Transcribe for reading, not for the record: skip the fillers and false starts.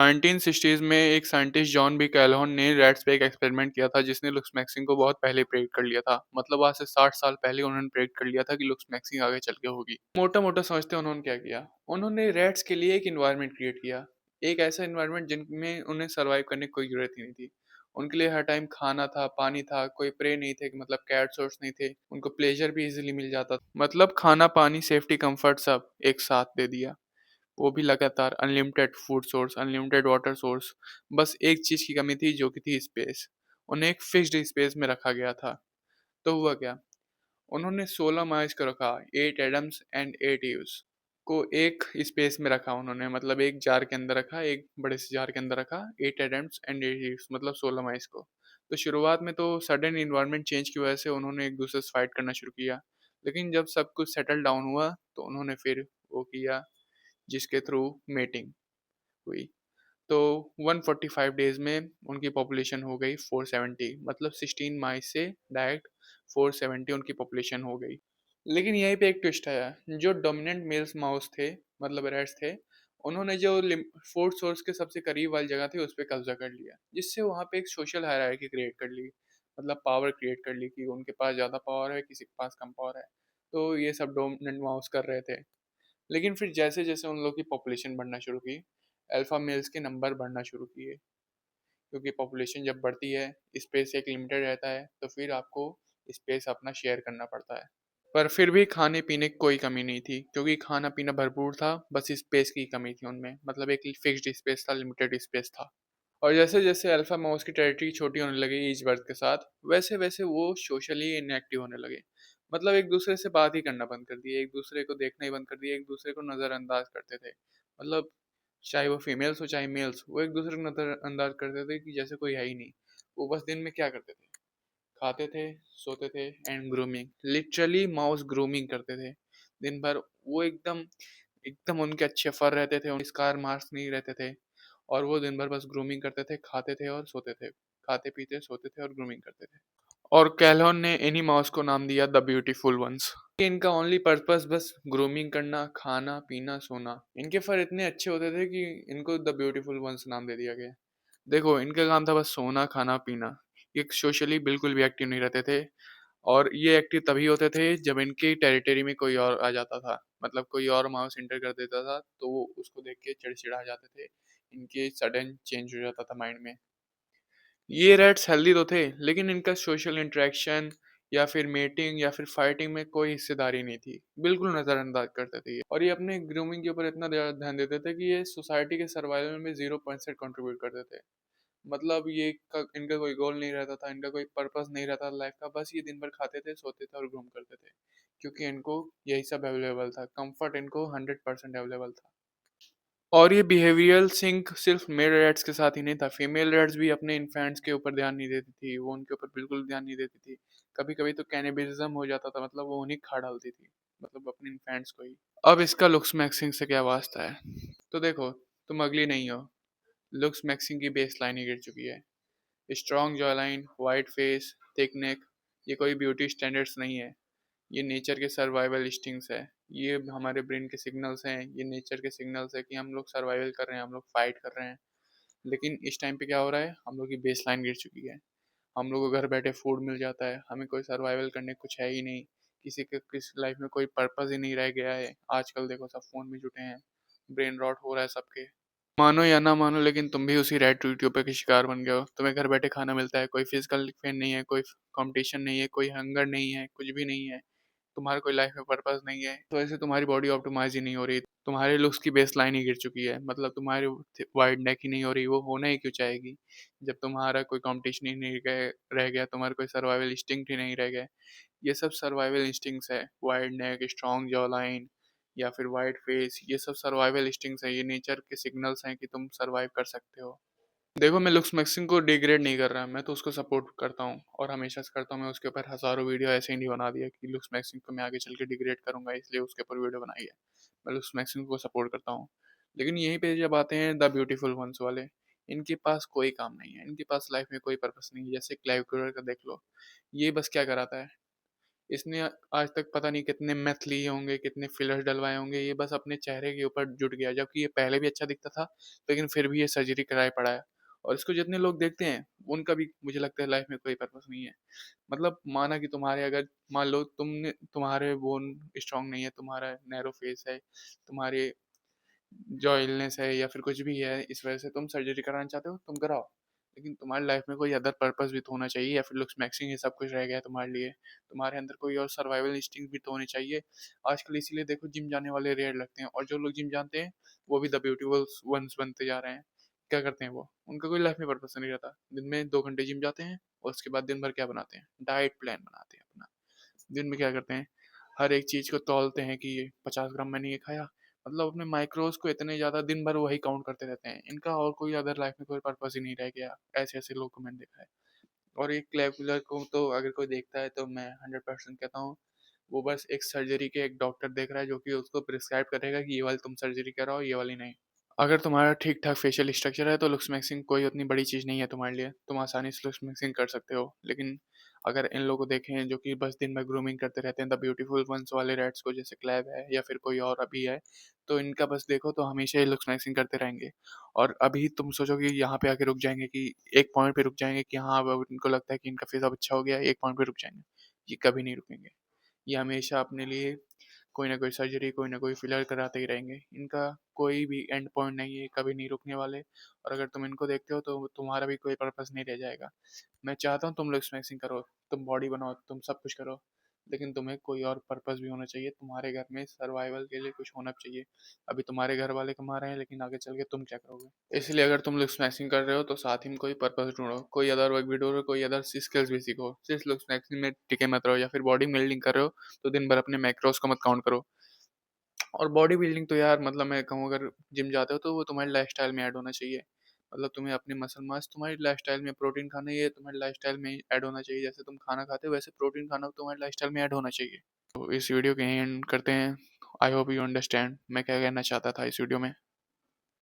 1960s में एक scientist John B कैल्होन ने रैट्स पे एक एक्सपेरिमेंट किया था जिसने लुक्स मैक्सिंग को बहुत पहले प्रेडिक्ट कर लिया था। मतलब आज से 60 साल पहले उन्होंने प्रेडिक्ट कर लिया था कि लुक्स मैक्सिंग आगे चल के होगी। मोटा-मोटा समझते हैं उन्होंने क्या किया? उन्होंने रैट्स के लिए एक एनवायरनमेंट क्रिएट किया। एक ऐसा एनवायरनमेंट जिनमें उन्हें सर्वाइव करने की कोई ज़रूरत ही नहीं थी। उनके लिए हर टाइम खाना था, पानी था, कोई प्रे नहीं थे, मतलब कैट सोर्स नहीं थे। उनको प्लेज़र भी ईज़िली मिल जाता था। मतलब खाना, पानी, सेफ्टी, कम्फर्ट सब एक साथ दे दिया। वो भी लगातार unlimited food source, unlimited water source. बस एक चीज़ की कमी थी जो कि थी स्पेस। उन्हें एक फिक्स्ड स्पेस में रखा गया था। तो हुआ क्या? उन्होंने 16 माइस को रखा, 8 एडम्स एंड 8 ईव्स को एक स्पेस में रखा उन्होंने, मतलब एक जार के अंदर रखा, एक बड़े से जार के अंदर रखा, 8 एडम्स एंड 8 ईव्स मतलब 16 माइस को। तो शुरुआत में तो सडन एनवायरनमेंट चेंज की वजह से उन्होंने एक दूसरे से फाइट करना शुरू किया। लेकिन जब सब कुछ सेटल डाउन हुआ तो उन्होंने फिर वो किया जिसके थ्रू मेटिंग हुई। तो 145 डेज़ में उनकी पॉपुलेशन हो गई 470, मतलब 16 माइस से डायरेक्ट 470 उनकी पॉपुलेशन हो गई। लेकिन यहीं पे एक ट्विस्ट आया, जो डोमिनेंट मेल्स माउस थे, मतलब रैट्स थे, उन्होंने जो फूड सोर्स के सबसे करीब वाली जगह थी उस पे कब्जा कर लिया, जिससे वहाँ पे एक सोशल हायरार्की क्रिएट कर ली, मतलब पावर क्रिएट कर ली कि उनके पास ज़्यादा पावर है, किसी के पास कम पावर है। तो ये सब डोमिनेंट माउस कर रहे थे। लेकिन फिर जैसे-जैसे उन लोगों की पॉपुलेशन बढ़ना शुरू की, अल्फ़ा मेल्स के नंबर बढ़ना शुरू किए, क्योंकि पॉपुलेशन जब बढ़ती है, स्पेस एक लिमिटेड रहता है, तो फिर आपको स्पेस अपना शेयर करना पड़ता है। पर फिर भी खाने-पीने की कोई कमी नहीं थी, क्योंकि खाना-पीना भरपूर था, बस स्पेस की कमी थी उनमें, मतलब एक फिक्स्ड स्पेस था, लिमिटेड स्पेस था। और जैसे-जैसे अल्फ़ा माउस की टेरिटरी छोटी होने लगी ईच बर्थ के साथ, वैसे-वैसे वो सोशली इनएक्टिव होने लगे। मतलब एक-दूसरे से बात ही करना बंद कर दिए, एक-दूसरे को देखना ही बंद कर दिए, एक-दूसरे को नज़रअंदाज करते थे। मतलब चाहे वो फीमेल्स हो चाहे मेल्स, वो एक-दूसरे को नज़रअंदाज करते थे कि जैसे कोई है ही नहीं। वो बस दिन में क्या करते थे? खाते थे, सोते थे and grooming. Literally mouse grooming करते थे। दिन भर वो एकदम एकदम उनके अच्छे फर रहते थे, स्कार मार्क्स नहीं रहते थे। और वो दिन भर बस ग्रूमिंग करते थे, खाते थे और सोते थे। खाते-पीते, सोते थे और ग्रूमिंग करते थे। और कैल्होन ने इन्हीं माउस को नाम दिया द ब्यूटीफुल वन्स। इनका ओनली पर्पस बस ग्रूमिंग करना, खाना, पीना, सोना। इनके फर इतने अच्छे होते थे कि इनको द ब्यूटीफुल वन्स नाम दे दिया गया। देखो, इनका काम था बस सोना, खाना, पीना। ये सोशली बिल्कुल भी एक्टिव नहीं रहते थे। और ये एक्टिव तभी होते थे जब इनकी टेरिटरी में कोई और आ जाता था। मतलब कोई और माउस एंटर कर देता था तो वो उसको देख के चिड़चिड़ा जाते थे। इनके सडन चेंज हो जाता था माइंड में। ये रैट्स हेल्दी तो थे, लेकिन इनका सोशल इंटरेक्शन या फिर मेटिंग या फिर फाइटिंग में कोई हिस्सेदारी नहीं थी। बिल्कुल नज़रअंदाज करते थे ये। और ये अपने ग्रूमिंग के ऊपर इतना ज़्यादा ध्यान देते थे कि ये सोसाइटी के सर्वाइवल में 0% कंट्रीब्यूट करते थे। मतलब इनका कोई गोल नहीं रहता था, इनका कोई पर्पस नहीं रहता लाइफ का, बस ये दिन भर खाते थे, सोते थे और घूम करते थे, क्योंकि इनको यही सब अवेलेबल था, कंफर्ट इनको 100% अवेलेबल था। और ये बिहेवियरल सिंक सिर्फ मेल रैट्स के साथ ही नहीं था, फीमेल रैट्स भी अपने इन्फेंट्स के ऊपर ध्यान नहीं देती थी, वो उनके ऊपर बिल्कुल ध्यान नहीं देती थी। कभी कभी तो कैनिबलिज्म हो जाता था, मतलब वो उन्हें खा डालती थी, मतलब अपने इन्फेंट्स को ही। अब इसका लुक्स मैक्सिंग से क्या वास्ता है? तो देखो, तुम अगली नहीं हो, लुक्स मैक्सिंग की बेस लाइन ही गिर चुकी है। Strong jawline, wide face, thick neck, ये कोई ब्यूटी स्टैंडर्ड्स नहीं है। ये नेचर के सर्वाइवल इंस्टिंक्ट्स है। ये हमारे ब्रेन के सिग्नल्स हैं, ये नेचर के सिग्नल्स है कि हम लोग सर्वाइवल कर रहे हैं, हम लोग फाइट कर रहे हैं। लेकिन इस टाइम पे क्या हो रहा है, हम लोग की बेस लाइन गिर चुकी है। हम लोग को घर बैठे फूड मिल जाता है, हमें कोई सर्वाइवल करने को कुछ है ही नहीं। किसी लाइफ में कोई पर्पस ही नहीं रह गया है। आजकल देखो सब फोन में जुटे हैं, ब्रेन रॉट हो रहा है सबके। मानो या ना मानो, लेकिन तुम भी उसी रैट यूट्यूब के शिकार बन गए हो। तुम्हें घर बैठे खाना मिलता है, कोई फिजिकल पेन नहीं है, कोई कंपटीशन नहीं है, कोई हंगर नहीं है, कुछ भी नहीं है। तुम्हारा कोई लाइफ में पर्पस नहीं है, तो ऐसे तुम्हारी बॉडी ऑप्टिमाइज ही नहीं हो रही। तुम्हारे लुक्स की बेस लाइन ही गिर चुकी है, मतलब तुम्हारी वाइड नेक ही नहीं हो रही, वो होना ही क्यों चाहेगी जब तुम्हारा कोई कंपटीशन ही नहीं रह गया, तुम्हारा कोई सर्वाइवल इंस्टिंक्ट ही नहीं रह गया। ये सब सर्वाइवल इंस्टिंक्ट्स है, वाइड नेक, स्ट्रॉन्ग जॉ लाइन या फिर वाइड फेस, ये सब सर्वाइवल इंस्टिंक्ट्स है, ये नेचर के सिग्नल्स हैं कि तुम सर्वाइव कर सकते हो। देखो, मैं लुक्स मैक्सिंग को डिग्रेड नहीं कर रहा, मैं तो उसको सपोर्ट करता हूँ और हमेशा से करता हूँ। मैं उसके ऊपर हज़ारों वीडियो ऐसे ही नहीं बना दिया कि लुक्स मैक्सिंग को मैं आगे चल के डिग्रेड करूँगा, इसलिए उसके ऊपर वीडियो बनाई है। मैं लुक्स मैक्सिंग को सपोर्ट करता हूँ। लेकिन यहीं पे जब आते हैं द ब्यूटीफुल वंस वाले, इनके पास कोई काम नहीं है, इनके पास लाइफ में कोई पर्पस नहीं है। जैसे क्लेविकुलर का देख लो, ये बस क्या कराता है, इसने आज तक पता नहीं कितने मेथ लिए होंगे, कितने फिलर्स डलवाए होंगे, ये बस अपने चेहरे के ऊपर जुट गया, जबकि ये पहले भी अच्छा दिखता था, लेकिन फिर भी ये सर्जरी कराए पड़ा है। और इसको जितने लोग देखते हैं, उनका भी मुझे लगता है लाइफ में कोई पर्पस नहीं है। मतलब माना कि तुम्हारे अगर मान लो तुम्हारे बोन स्ट्रांग नहीं है, तुम्हारा नैरो फेस है, तुम्हारे जो इलनेस है या फिर कुछ भी है, इस वजह से तुम सर्जरी कराना चाहते हो, तुम कराओ। लेकिन तुम्हारी लाइफ में कोई अदर पर्पस भी तो होना चाहिए, या फिर लुक्स मैक्सिंग ये सब कुछ रह गया है तुम्हारे लिए? तुम्हारे अंदर कोई और सर्वाइवल इंस्टिंक्ट भी तो होने चाहिए। आजकल इसीलिए देखो जिम जाने वाले रेयर लगते हैं, और जो लोग जिम जानते हैं वो भी द ब्यूटीफुल वंस बनते जा रहे हैं। क्या करते हैं वो? उनका कोई लाइफ में पर्पस नहीं रहता। दिन में 2 घंटे जिम जाते हैं, और उसके बाद दिन भर क्या बनाते हैं? डाइट प्लान बनाते हैं अपना। दिन में क्या करते हैं? हर एक चीज को तौलते हैं कि ये 50 ग्राम मैंने ये खाया। मतलब अपने माइक्रोज को इतने ज्यादा दिन भर वही काउंट करते रहते हैं। इनका और कोई अदर लाइफ में कोई पर्पस ही नहीं रह गया। ऐसे ऐसे लोग को मैंने देखा है। और एक क्लैपुलर को तो अगर कोई देखता है तो मैं 100% कहता हूँ, वो बस एक सर्जरी के एक डॉक्टर देख रहा है जो कि उसको प्रिस्क्राइब करेगा कि ये वाली तुम सर्जरी कराओ, ये वाली नहीं। अगर तुम्हारा ठीक ठाक फेशियल स्ट्रक्चर है तो लुक्स मैक्सिंग कोई उतनी बड़ी चीज़ नहीं है तुम्हारे लिए, तुम आसानी से लुक्स मैक्सिंग कर सकते हो। लेकिन अगर इन लोगों को देखें जो कि बस दिन भर ग्रूमिंग करते रहते हैं, द ब्यूटीफुल वंस वाले रैट्स को, जैसे क्लैब है या फिर कोई और अभी है, तो इनका बस देखो तो हमेशा ही लुक्स मैक्सिंग करते रहेंगे। और अभी तुम सोचो कि यहाँ पे आके रुक जाएंगे, कि एक पॉइंट पे रुक जाएंगे कि हाँ अब इनको लगता है कि इनका फेस अब अच्छा हो गया है, एक पॉइंट पे रुक जाएंगे। ये कभी नहीं रुकेंगे। ये हमेशा अपने लिए कोई ना कोई सर्जरी, कोई ना कोई फिलर कराते ही रहेंगे। इनका कोई भी एंड पॉइंट नहीं है, कभी नहीं रुकने वाले। और अगर तुम इनको देखते हो तो तुम्हारा भी कोई पर्पस नहीं रह जाएगा। मैं चाहता हूँ तुम लोग स्मैक्सिंग करो, तुम बॉडी बनाओ, तुम सब कुछ करो, लेकिन तुम्हें कोई और पर्पस भी होना चाहिए। तुम्हारे घर में सर्वाइवल के लिए कुछ होना चाहिए। अभी तुम्हारे घर वाले कमा रहे हैं, लेकिन आगे चल के तुम क्या करोगे? इसलिए अगर तुम लोग स्मैक्सिंग कर रहे हो तो साथ ही में कोई पर्पस ढूंढो, कोई अदर वर्क भी ढूंढो, कोई अदर स्किल्स भी सीखो। सिर्फ लोग स्मैक्सिंग में टिके मत रहो। या फिर बॉडी बिल्डिंग कर रहे हो तो दिन भर अपने मैक्रोस को मत काउंट करो। और बॉडी बिल्डिंग तो यार, मतलब मैं कहूँ, अगर जिम जाते हो तो वो तुम्हारी लाइफस्टाइल में ऐड होना चाहिए। मतलब तुम्हें अपनी मसल मास तुम्हारी लाइफस्टाइल में, प्रोटीन खाना ये तुम्हारी लाइफस्टाइल में ऐड होना चाहिए। जैसे तुम खाना खाते हो वैसे प्रोटीन खाना तुम्हारी लाइफस्टाइल में ऐड होना चाहिए। तो इस वीडियो के यहीं एंड करते हैं। आई होप यू अंडरस्टैंड मैं क्या कहना चाहता था इस वीडियो में।